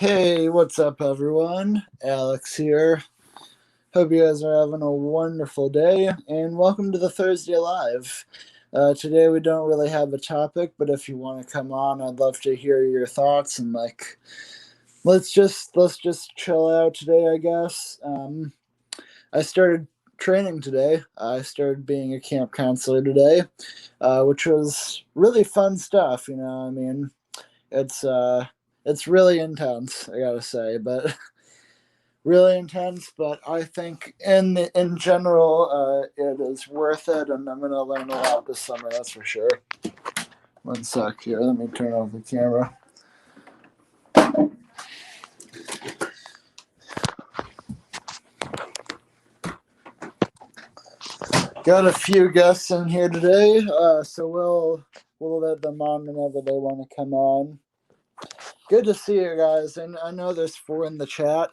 Hey, what's up, everyone? Alex here. Hope you guys are having a wonderful day, and welcome to the Thursday Live. Today we don't really have a topic, but if you want to come on, I'd love to hear your thoughts and let's just chill out today. I guess. I started training today. I started being a camp counselor today, which was really fun stuff. It's it's really intense, I gotta say, but really intense. But I think in general, it is worth it, and I'm gonna learn a lot this summer. That's for sure. One sec here. Let me turn off the camera. Got a few guests in here today, so we'll let them on whenever they want to come on. Good to see you guys, and I know there's 4 in the chat.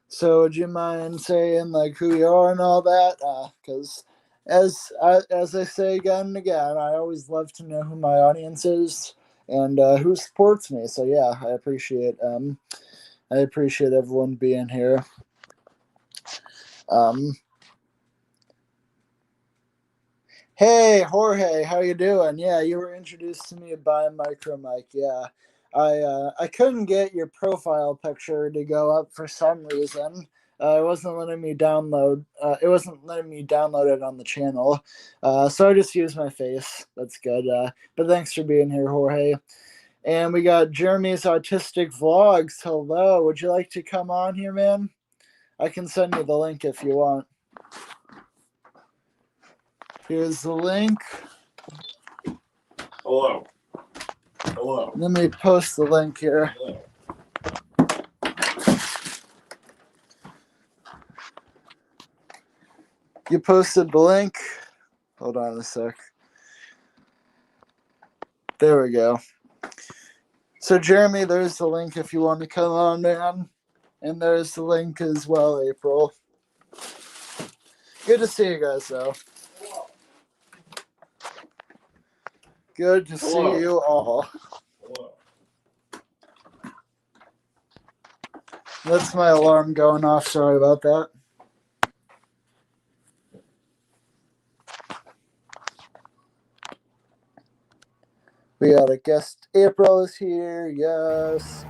So would you mind saying who you are and all that? Because as I say again and again, I always love to know who my audience is and who supports me. So yeah, I appreciate everyone being here. Hey Jorge, how you doing? Yeah, you were introduced to me by Micro Mike. Yeah, I couldn't get your profile picture to go up for some reason. It wasn't letting me download. It wasn't letting me download it on the channel. So I just used my face. That's good. But thanks for being here, Jorge. And we got Jeremy's Autistic Vlogs. Hello. Would you like to come on here, man? I can send you the link if you want. Here's the link. Hello. Hello. Let me post the link here. Hello. You posted the link. Hold on a sec. There we go. So Jeremy, there's the link if you want to come on, man. And there's the link as well, April. Good to see you guys, though. Good to see you all. Hello. That's my alarm going off. Sorry about that. We got a guest. April is here. Yes.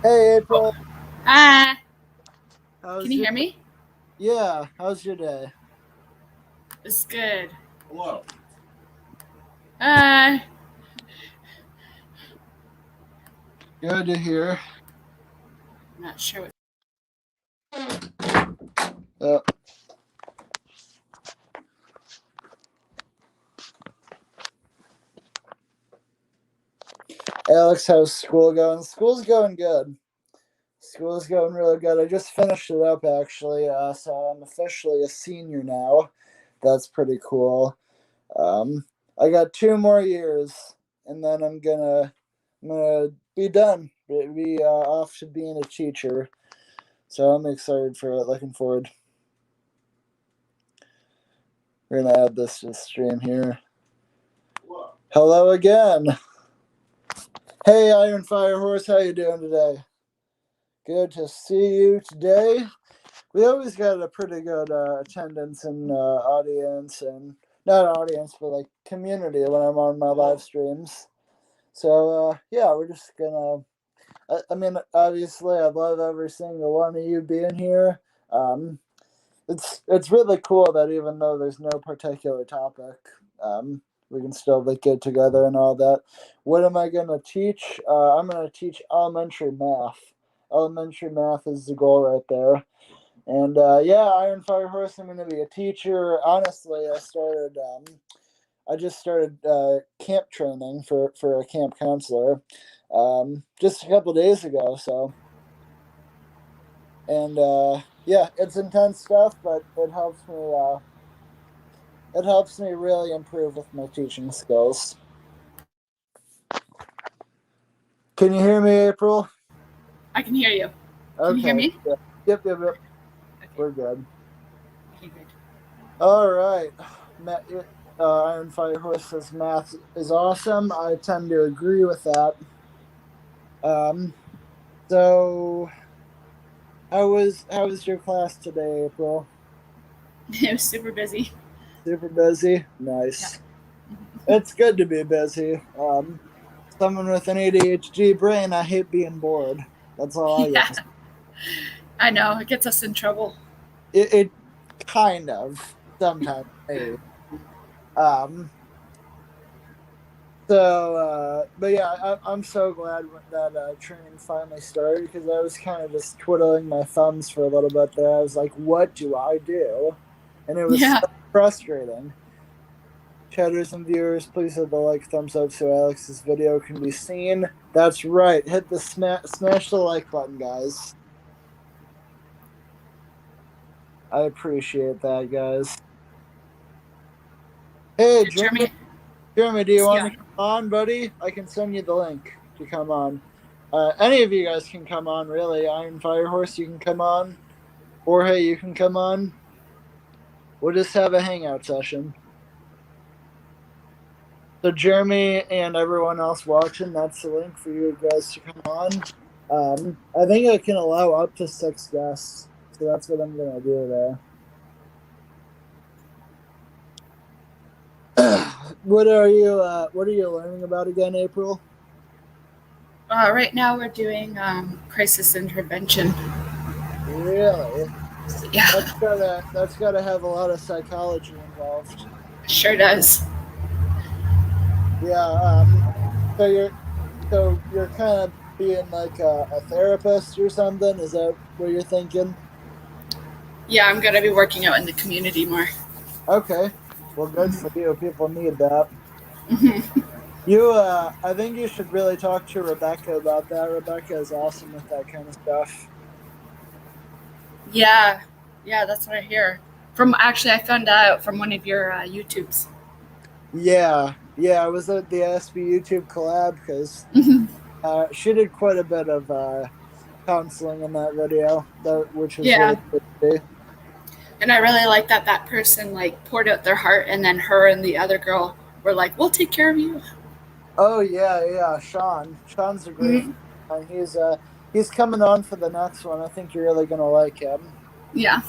Hey, April. Hi. How's Can you hear me? Yeah. How's your day? It's good. Hello. Good to hear. I'm not sure what. Alex, how's school going? School's going good. School's going really good. I just finished it up actually, so I'm officially a senior now. That's pretty cool. I got 2 more years, and then I'm gonna be done. Be off to being a teacher. So I'm excited for it. Looking forward. We're gonna add this to the stream here. Hello again. Hey, Iron Fire Horse, how you doing today? Good to see you today. We always got a pretty good attendance and audience, and not audience, but community when I'm on my live streams. So yeah, we're just gonna. I mean, obviously, I love every single one of you being here. It's really cool that even though there's no particular topic, we can still get together and all that. What am I gonna teach? I'm gonna teach elementary math. Elementary math is the goal right there. And yeah, Iron Fire Horse, I'm gonna be a teacher. Honestly, I just started camp training for a camp counselor just a couple days ago. So, and yeah, it's intense stuff, but it helps me. It helps me really improve with my teaching skills. Can you hear me, April? I can hear you. Okay. Can you hear me? Yeah. Yep. Okay. We're good. Okay, good. All right. Iron Fire Horse says math is awesome. I tend to agree with that. Um, so how was your class today, April? It was super busy. Super busy? Yeah. Nice. It's good to be busy. Someone with an ADHD brain, I hate being bored. That's all I Yeah. got. I know. It gets us in trouble. It kind of sometimes maybe. Um, but yeah, I'm so glad that training finally started because I was kind of just twiddling my thumbs for a little bit there. I was like, what do I do? And it was Yeah. so frustrating. Chatters and viewers, please hit the like, thumbs up so Alex's video can be seen. That's right. Hit the smash the like button, guys. I appreciate that, guys. Hey, Did Jeremy. Jeremy? Jeremy, do you want Yeah. to come on, buddy? I can send you the link to come on. Any of you guys can come on, really. Iron Firehorse, you can come on. Jorge, you can come on. We'll just have a hangout session. So Jeremy and everyone else watching, that's the link for you guys to come on. I think I can allow up to 6 guests, so that's what I'm gonna do there. What are you learning about again, April? Right now we're doing crisis intervention. Really? Yeah, That's gotta have a lot of psychology involved. sure does. Yeah. So you're kind of being like a therapist or something. Is that what you're thinking? Yeah, I'm gonna be working out in the community more. Okay. Well, good for you. People need that. Hmm. I think you should really talk to Rebecca about that. Rebecca is awesome with that kind of stuff. Yeah, yeah, that's what I hear. From actually, I found out from one of your YouTubes. Yeah. I was at the SB YouTube collab because Hmm. she did quite a bit of counseling in that video, which was really Yeah, good to see. and I really like that that person like poured out their heart, and then her and the other girl were like, "We'll take care of you." Oh yeah, Sean. Sean's a great Hmm. fan. He's coming on for the next one. I think you're really gonna like him. Yeah.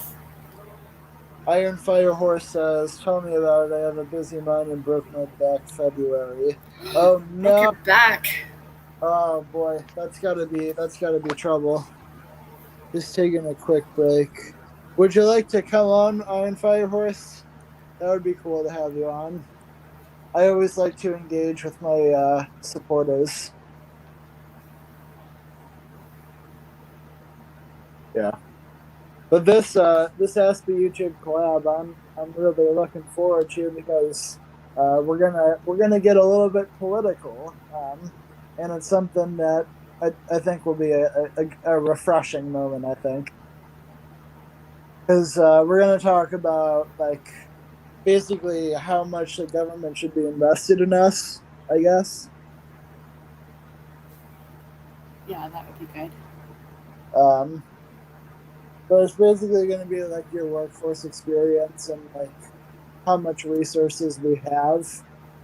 Iron Fire Horse says, "Tell me about it. I have a busy mind and broke my back February." Oh Broke your no! back. Oh boy, that's gotta be trouble. Just taking a quick break. Would you like to come on, Iron Fire Horse? That would be cool to have you on. I always like to engage with my supporters. Yeah. But this Ask the YouTube collab, I'm really looking forward to because we're gonna get a little bit political, and it's something that I think will be a refreshing moment. I think because we're gonna talk about like basically how much the government should be invested in us. I guess. Yeah, that would be good. Um, but it's basically going to be like your workforce experience and like how much resources we have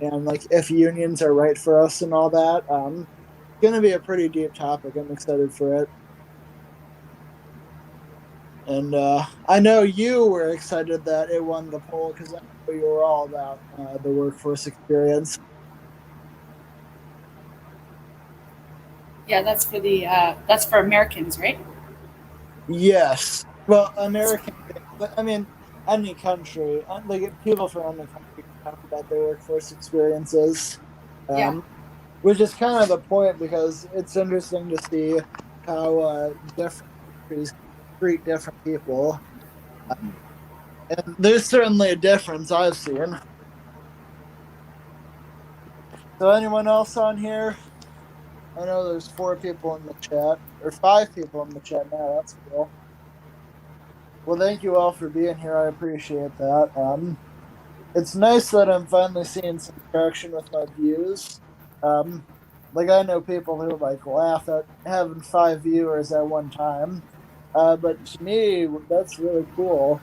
and like if unions are right for us and all that. It's going to be a pretty deep topic. I'm excited for it. And I know you were excited that it won the poll because I know you were all about the workforce experience. Yeah, that's for Americans, right? Yes. Well, American, I mean, any country, like people from any country talk about their workforce experiences. Yeah. Um, which is kind of the point because it's interesting to see how different countries treat different people. And there's certainly a difference I've seen. So, anyone else on here? I know there's 4 people in the chat, or 5 people in the chat now. That's cool. Well, thank you all for being here. I appreciate that. It's nice that I'm finally seeing some traction with my views. Um, like I know people who like laugh at having 5 viewers at one time, but to me that's really cool.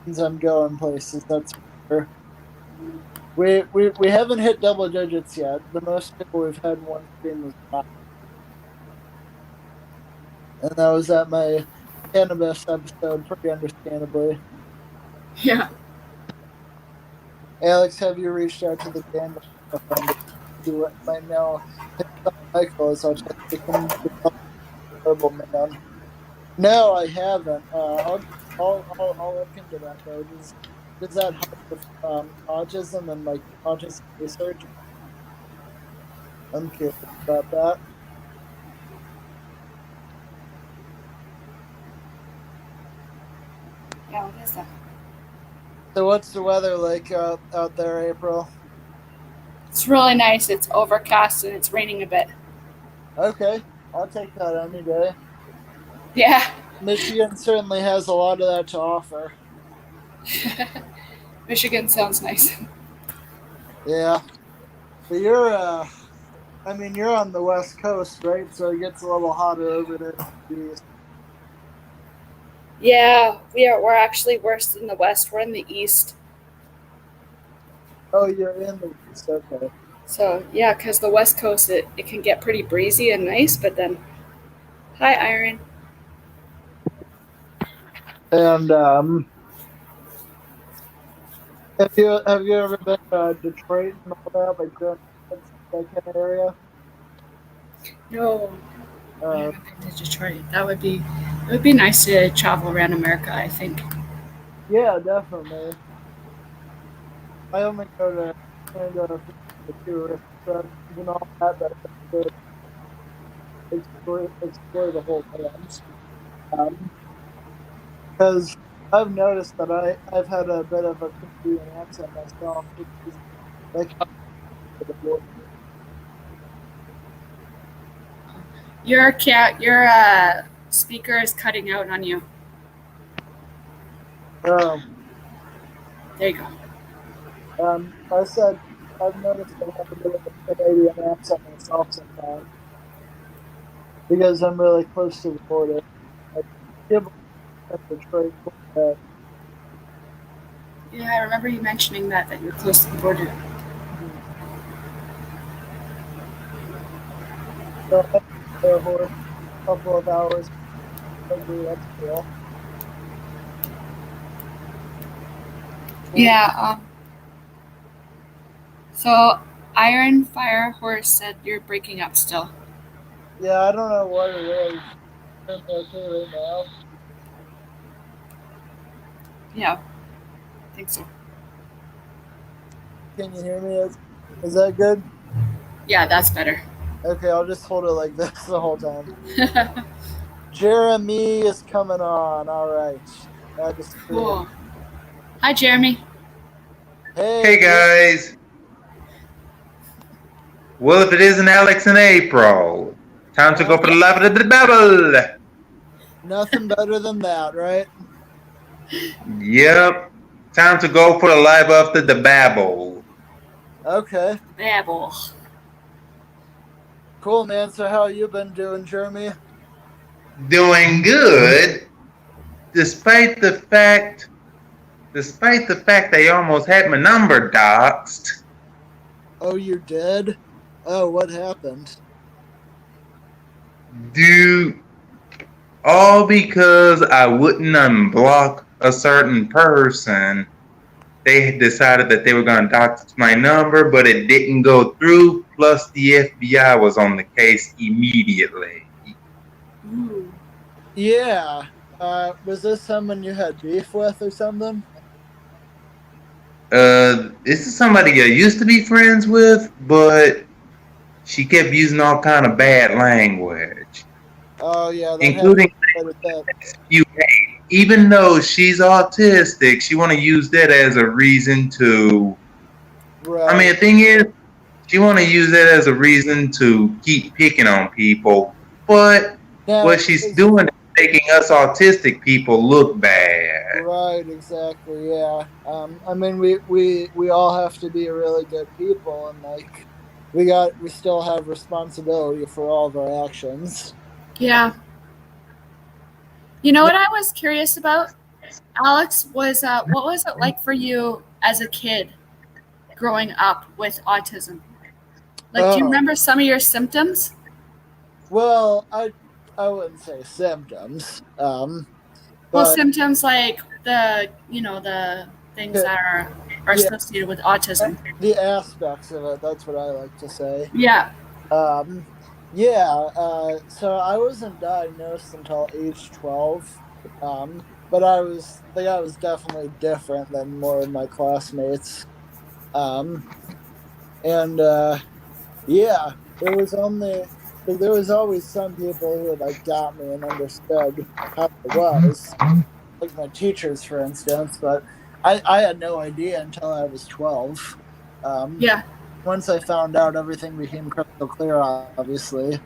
Means I'm going places. That's for sure. We haven't hit double digits yet. The most people we've had in one stream was 5. And that was at my cannabis episode, pretty understandably. Yeah. Alex, have you reached out to the band to see what might know? His son Michael is autistic and becomes a terrible man. No, I haven't. I'll look into that though. Does that help with autism and like autism research? I'm curious about that. Yeah, what is that? So, what's the weather like out there, April? It's really nice. It's overcast and it's raining a bit. Okay, I'll take that any day. Yeah. Michigan certainly has a lot of that to offer. Michigan sounds nice. Yeah, but you're on the West Coast, right? So it gets a little hotter over there. Yeah, we're actually worse in the West. We're in the East. Oh, you're in the East, okay. So, yeah, because the West Coast, it can get pretty breezy and nice, but then, hi, Iron. And have you ever been to Detroit and all that, like that kind of area? No, I Uh, haven't been to Detroit. It would be nice to travel around America, I think. yeah, definitely. I only go to Canada for the tourist attractions and all that, but I like to explore the whole land. Because I've noticed that I've had a bit of a Canadian accent myself, which is like how the border. Your speaker is cutting out on you. Um, There you go. I said I've noticed I have a bit of a Canadian accent myself sometimes because I'm really close to the border. I can't believe Detroit. But, Yeah, I remember you mentioning that you're close to the border. so I have a horse a couple of hours. Maybe that's cool. Yeah. So, Iron Fire Horse said you're breaking up still. Yeah, I don't know what it is. I'm okay right now. Yeah, I think so. Can you hear me? Is that good? Yeah, that's better. Okay, I'll just hold it like this the whole time. Jeremy is coming on. All right. Cool. Hi, Jeremy. Hey guys. Well, if it isn't Alex and April, time to go for the live of the bubble. Nothing better than that, right? Yep. Time to go for the live of the babble. Okay. Babble. Cool, man. So how you been doing, Jeremy? Doing good, despite the fact they almost had my number doxed. Oh, you did? Oh, what happened? Dude, all because I wouldn't unblock a certain person. They decided that they were going to dox my number, but it didn't go through. Plus, the FBI was on the case immediately. Ooh. Yeah. Was this someone you had beef with or something? This is somebody I used to be friends with, but she kept using all kind of bad language, Oh, yeah. That including quite a bit. you. Even though she's autistic, she want to use that as a reason to. Right. I mean, the thing is, she want to use that as a reason to keep picking on people, but Now, what she's doing is making us autistic people look bad. Right, exactly. Yeah. I mean, we all have to be really good people, and like, we still have responsibility for all of our actions. Yeah. You know what I was curious about, Alex, was what was it like for you as a kid growing up with autism? Like, do you remember some of your symptoms? Well, I I wouldn't say symptoms. Well, But symptoms like the the things that are yeah, associated with autism. the aspects of it. That's what I like to say. Yeah. Um, yeah. So I wasn't diagnosed until age 12. But I was definitely different than more of my classmates. Um, and yeah, it was only like there was always some people who like got me and understood how it was, like my teachers, for instance. But I had no idea until I was 12. Um, Yeah. Once I found out, everything became crystal clear. Obviously,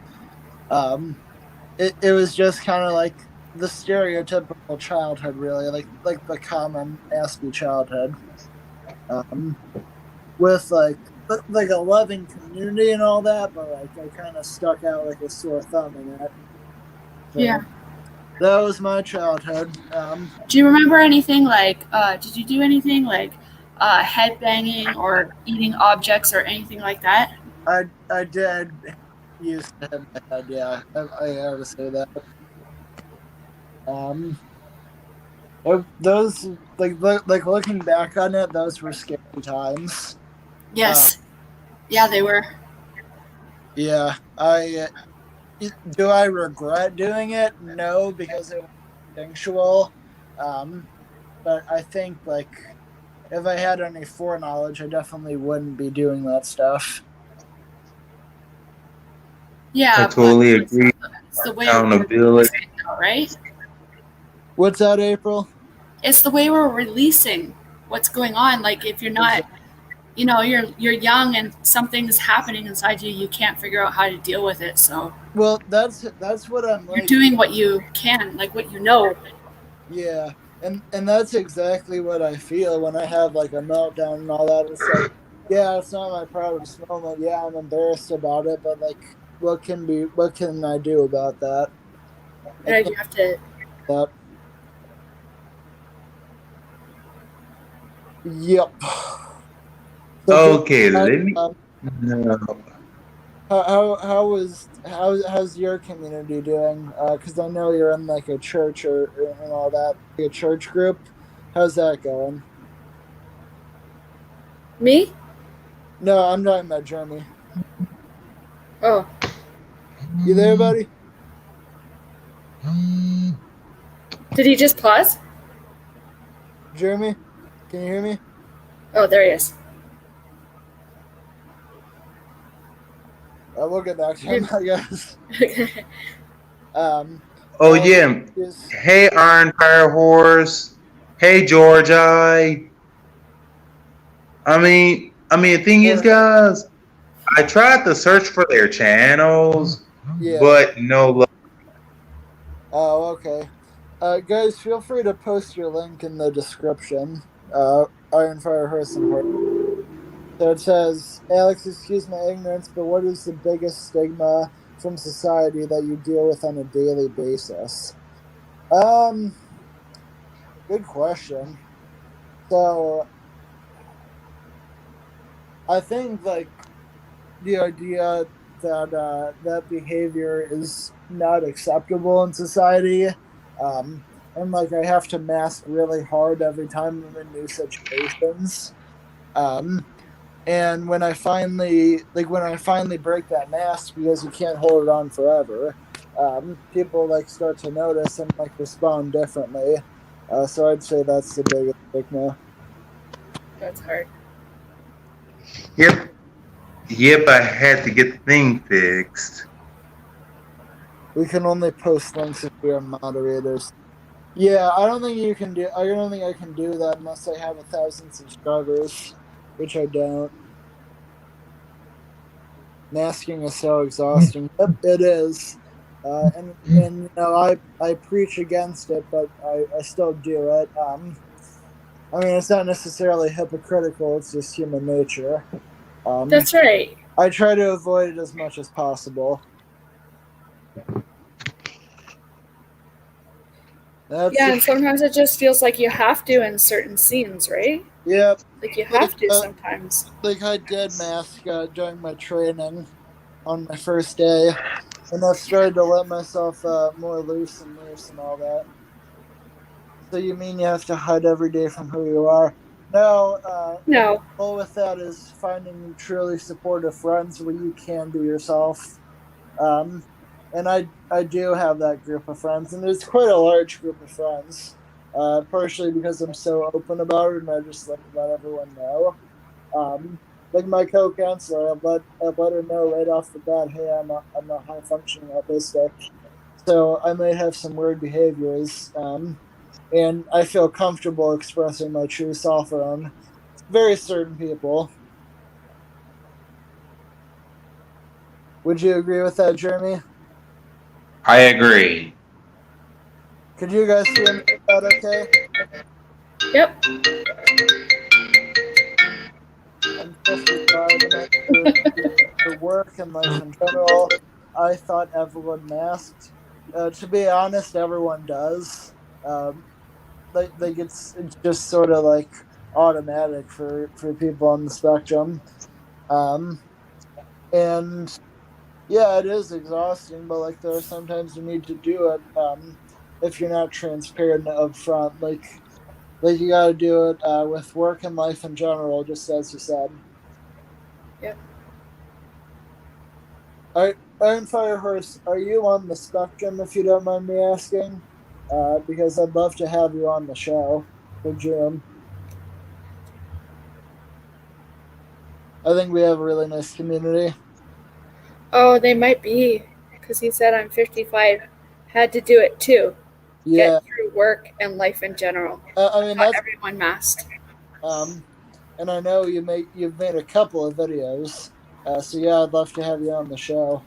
um, it was just kind of like the stereotypical childhood, really, like the common Aspie childhood, um, with like a loving community and all that, but like I kind of stuck out like a sore thumb in it. Yeah. So that was my childhood. Do you remember anything like? Did you do anything like head banging or eating objects or anything like that? I did used to have my head. Yeah, I have to say that. Um, those like looking back on it, those were scary times. Yes. Yeah, they were. Yeah, I do I regret doing it? No, because it was instinctual. Um, but I think like if I had any foreknowledge, I definitely wouldn't be doing that stuff. I Yeah, but totally agree. it's the way we're Accountability. releasing now, right? What's that, April? It's the way we're releasing what's going on. Like if you're not, you're young and something is happening inside you, you can't figure out how to deal with it. So Well, that's what I'm you're like. doing what you can, like what you know. Yeah, and that's exactly what I feel when I have like a meltdown and all that. It's like, yeah, it's not my proudest moment. Yeah, I'm embarrassed about it, but like, what can I do about that? I Right? can't You have to. do that. Yep. So, Okay, uh, let me. um, No. how's your community doing? Because I know you're in like a church or and all that, like a church group. How's that going? Me? No, I'm talking about Jeremy. Oh, You there, buddy? did he just pause? Jeremy, can you hear me? Oh, there he is. We'll get back to him, I guess. Okay. Um, Oh well, yeah. just Hey, Iron Fire Horse. Hey, George. The thing is, Jorge. guys, I tried to search for their channels, Yeah. but no luck. Oh, okay. Guys, feel free to post your link in the description. Iron Fire Horse and Horse. So it says, Alex, excuse my ignorance, but what is the biggest stigma from society that you deal with on a daily basis? Um, Good question. So I think like the idea that that behavior is not acceptable in society, and like I have to mask really hard every time I'm in new situations. Um, and when I finally break that mask because you can't hold it on forever, people like start to notice and like respond differently. So I'd say that's the biggest stigma. That's hard. Yep. Yep, I had to get the thing fixed. We can only post links if we are moderators. Yeah, I don't think you can do. I don't think I can do that unless I have 1,000 subscribers, which I don't. Masking is so exhausting. Yep, it is. And you know I preach against it, but I still do it. I mean it's not necessarily hypocritical. It's just human nature. That's right. I try to avoid it as much as possible. That's Yeah, and sometimes it just feels like you have to in certain scenes, right? yep. Like you Like, have to sometimes. like I did mask during my training on my first day. And I've started to let myself more loose and all that. So you mean you have to hide every day from who you are? No, the No. goal with that is finding truly supportive friends where you can be yourself. And I do have that group of friends, and it's quite a large group of friends. Partially because I'm so open about it, and I just like let everyone know. Like my co-counselor, I let her know right off the bat, hey, I'm a high functioning autistic, so I might have some weird behaviors. And I feel comfortable expressing my true self around very certain people. Would you agree with that, Jeremy? I agree. Could you guys hear me? Is that okay? Yep. I'm 55, and for work and life in general, I thought everyone masked. To be honest, everyone does. Like it's just sort of like automatic for people on the spectrum. Um, and yeah, it is exhausting, but like there are sometimes you need to do it. If you're not transparent up front, like you got to do it with work and life in general, just as you said. Yep. Iron Fire Horse, are you on the spectrum? If you don't mind me asking, because I'd love to have you on the show for June. I think we have a really nice community. Oh, they might be, because he said I'm 55. Had to do it too. Yeah, Get through work and life in general. I mean Not that's everyone masked. um, and I know you've made a couple of videos, so yeah, I'd love to have you on the show.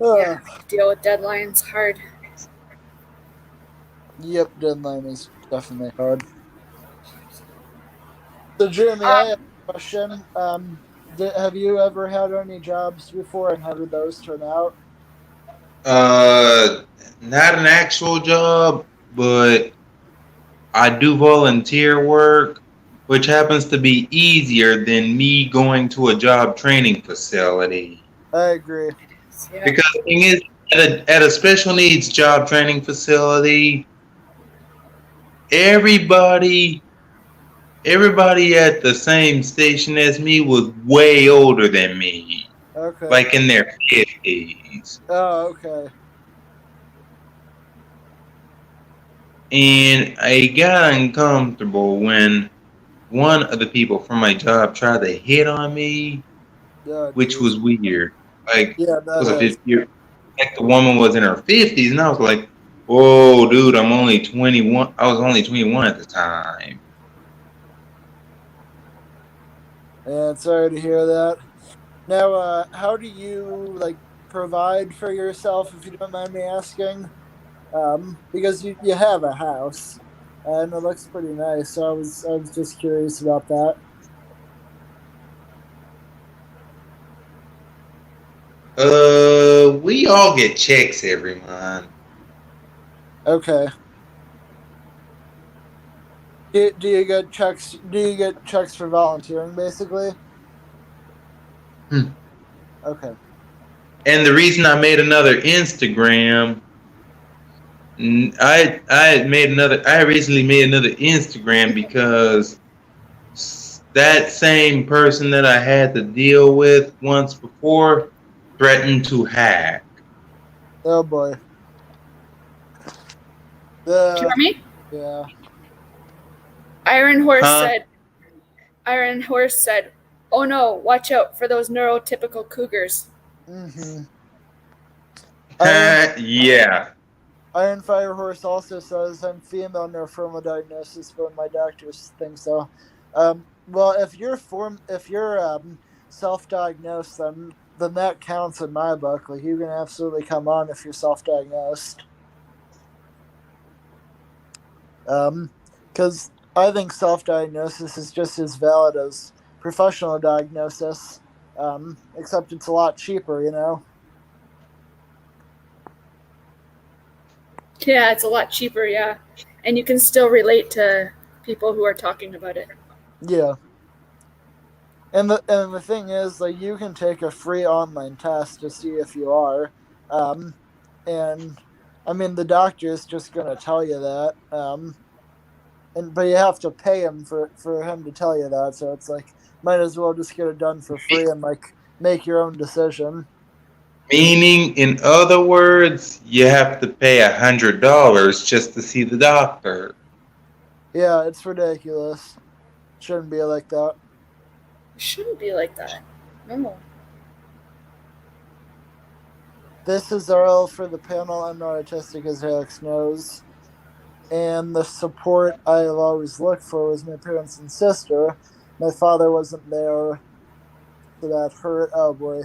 Yeah, Uh, deal with deadlines hard. yep, deadline is definitely hard. So Jeremy, I Um, have a question. Have you ever had any jobs before, and how did those turn out? Uh, Not an actual job, but I do volunteer work, which happens to be easier than me going to a job training facility. I agree. yeah. Because the thing is, at a special needs job training facility, everybody everybody at the same station as me was way older than me, Okay. like in their 50s. Oh, okay. And I got uncomfortable when one of the people from my job tried to hit on me, Oh, which geez. was weird. Like, it Yeah, was that a is. 50 year, like the woman was in her 50s, and I was like, whoa, dude, I'm only 21. I was only 21 at the time. And sorry to hear that. Now, how do you like provide for yourself, if you don't mind me asking? Because you have a house, and it looks pretty nice. So I was just curious about that. We all get checks every month. Okay. Do you get checks? Do you get checks for volunteering, basically? Hmm. Okay. And the reason I made another Instagram, I recently made another Instagram because that same person that I had to deal with once before threatened to hack. Oh boy. The Jeremy? yeah. Iron Horse Huh? said, Iron Horse said, oh no, watch out for those neurotypical cougars. Mm-hmm. Iron Yeah. Iron Fire Horse also says I'm female, no formal diagnosis, but my doctors think so. Well, if you're self-diagnosed, then that counts in my book. Like you can absolutely come on if you're self-diagnosed. Because I think self-diagnosis is just as valid as professional diagnosis. Except it's a lot cheaper, you know. Yeah, it's a lot cheaper, yeah. And you can still relate to people who are talking about it. Yeah. And the thing is, like, you can take a free online test to see if you are, and I mean the doctor is just gonna tell you that, and but you have to pay him for him to tell you that. So it's like might as well just get it done for free and like make your own decision. Meaning, in other words, you have to pay $100 just to see the doctor. Yeah, it's ridiculous. Shouldn't be like that. It shouldn't be like that. No. This is all for the panel. I'm not autistic, as Alex knows. And the support I've always looked for was my parents and sister. My father wasn't there, so that hurt. Oh boy.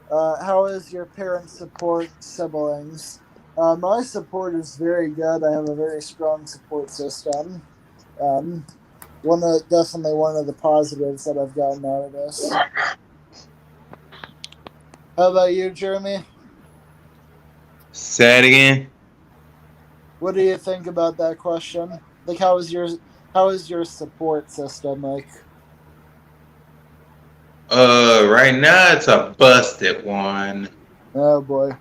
How is your parents' support siblings? My support is very good. I have a very strong support system. Um, definitely one of the positives that I've gotten out of this. How about you, Jeremy? Say it again. What do you think about that question? Like, how is your support system like? Right now it's a busted one. Oh boy.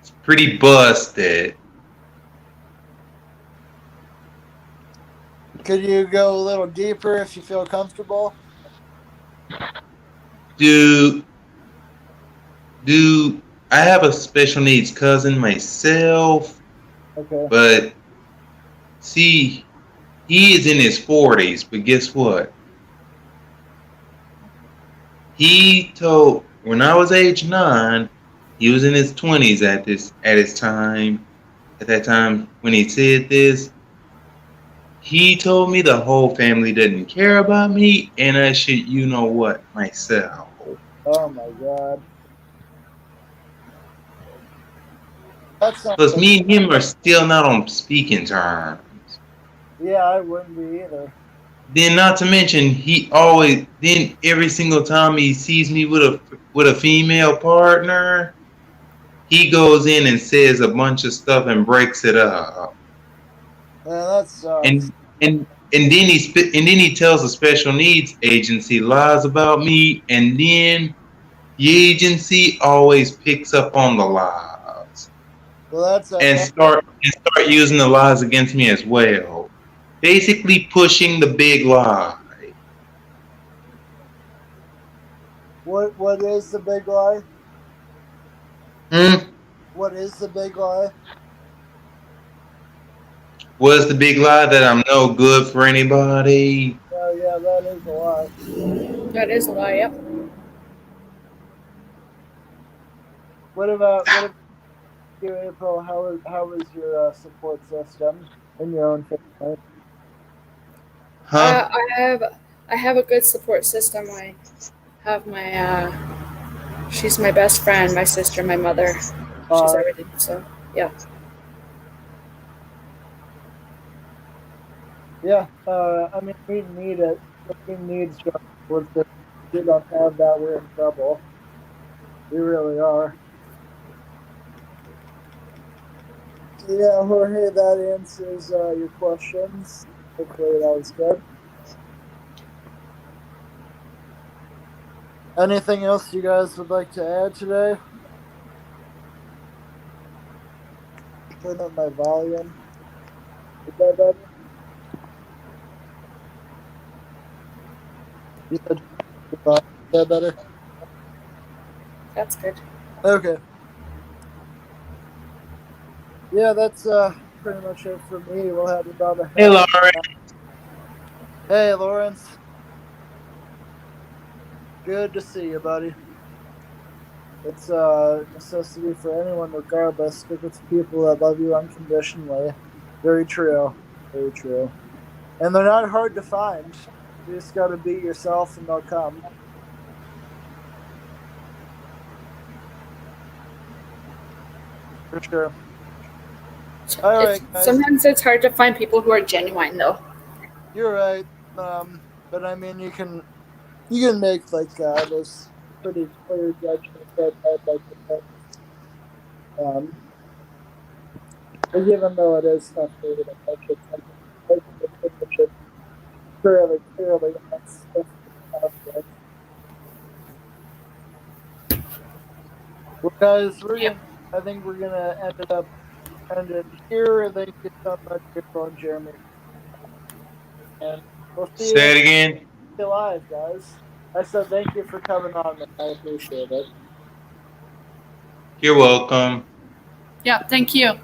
It's pretty busted. Could you go a little deeper if you feel comfortable? Do I have a special needs cousin myself, Okay. but see, he is in his 40s, but guess what? He told when I was age 9, he was in his 20s at that time when he said this. He told me the whole family didn't care about me and I should you know what myself. Oh my god. That's not. Plus me and him are still not on speaking terms. Yeah, I wouldn't be either. Then not to mention then every single time he sees me with a female partner, he goes in and says a bunch of stuff and breaks it up. Yeah, that sucks. And then he tells the special needs agency lies about me, and then the agency always picks up on the lies Well, that's and start using the lies against me as well. Basically pushing the big lie. What is the big lie? What is the big lie? Was the big lie that I'm no good for anybody? Oh yeah, that is a lie. That is a lie, yep. What about you, April? How is your support system in your own family? Huh? I have a good support system. I have my she's my best friend, my sister, my mother. She's everything. So yeah. Yeah, I mean, we need it. We need strong support system. If we don't have that, we're in trouble. We really are. So yeah, Jorge, that answers your questions. Hopefully that was good. Anything else you guys would like to add today? Turn up my volume. Is that better? You said is that better? That's good. Okay. Yeah, that's pretty much it for me. We'll have about a Hey, Lauren. Hey, Lawrence. Good to see you, buddy. It's a necessity for anyone, regardless. Stick with people that love you unconditionally. Very true. Very true. And they're not hard to find. You just gotta be yourself and they'll come. For sure. All right, guys. Sometimes it's hard to find people who are genuine, though. You're right. But I mean, you can make like those pretty clear judgments that I'd like to make. But even though it is tough for you to make it, Clearly, that's good. Well, guys, I think we're gonna end it here. Thank you so much, April and Jeremy, and we'll see Say it again. you live, guys. I said thank you for coming on, man. I appreciate it. You're welcome. Yeah, thank you.